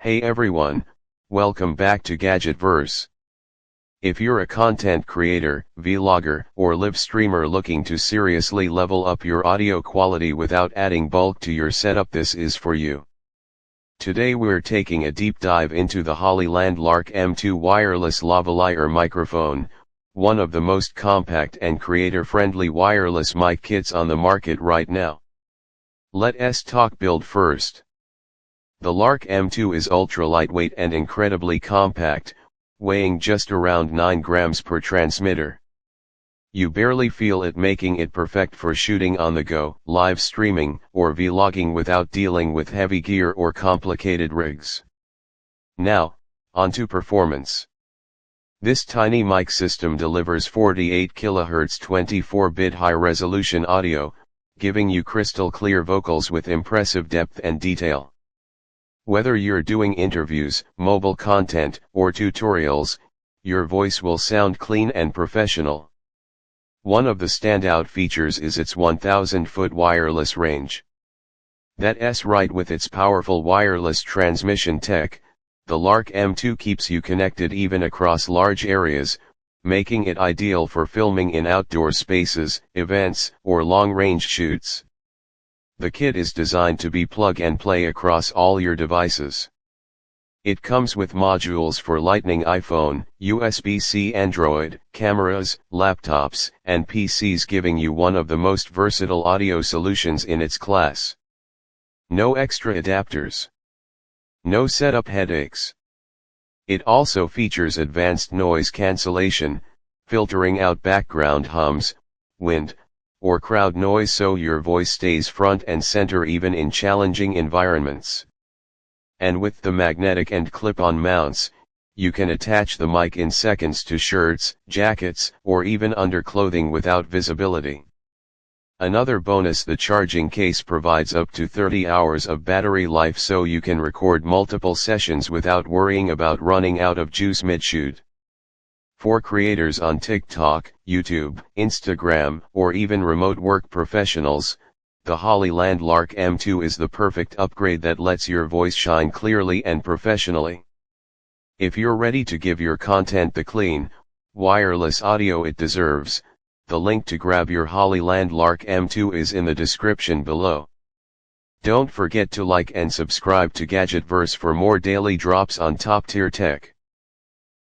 Hey everyone, welcome back to Gadgetverse. If you're a content creator, vlogger, or live streamer looking to seriously level up your audio quality without adding bulk to your setup, this is for you. Today we're taking a deep dive into the Hollyland Lark M2 wireless lavalier microphone, one of the most compact and creator-friendly wireless mic kits on the market right now. Let's talk build first. The Lark M2 is ultra-lightweight and incredibly compact, weighing just around 9 grams per transmitter. You barely feel it, making it perfect for shooting on the go, live streaming, or vlogging without dealing with heavy gear or complicated rigs. Now, onto performance. This tiny mic system delivers 48 kHz 24-bit high-resolution audio, giving you crystal clear vocals with impressive depth and detail. Whether you're doing interviews, mobile content, or tutorials, your voice will sound clean and professional. One of the standout features is its 1,000-foot wireless range. That's right, with its powerful wireless transmission tech, the Lark M2 keeps you connected even across large areas, making it ideal for filming in outdoor spaces, events, or long-range shoots. The kit is designed to be plug and play across all your devices. It comes with modules for Lightning iPhone, USB-C Android, cameras, laptops, and PCs, giving you one of the most versatile audio solutions in its class. No extra adapters. No setup headaches. It also features advanced noise cancellation, filtering out background hums, wind, or crowd noise so your voice stays front and center even in challenging environments. And with the magnetic and clip-on mounts, you can attach the mic in seconds to shirts, jackets, or even underclothing without visibility. Another bonus: the charging case provides up to 30 hours of battery life, so you can record multiple sessions without worrying about running out of juice mid-shoot. For creators on TikTok, YouTube, Instagram, or even remote work professionals, the Hollyland Lark M2 is the perfect upgrade that lets your voice shine clearly and professionally. If you're ready to give your content the clean, wireless audio it deserves, the link to grab your Hollyland Lark M2 is in the description below. Don't forget to like and subscribe to Gadgetverse for more daily drops on top-tier tech.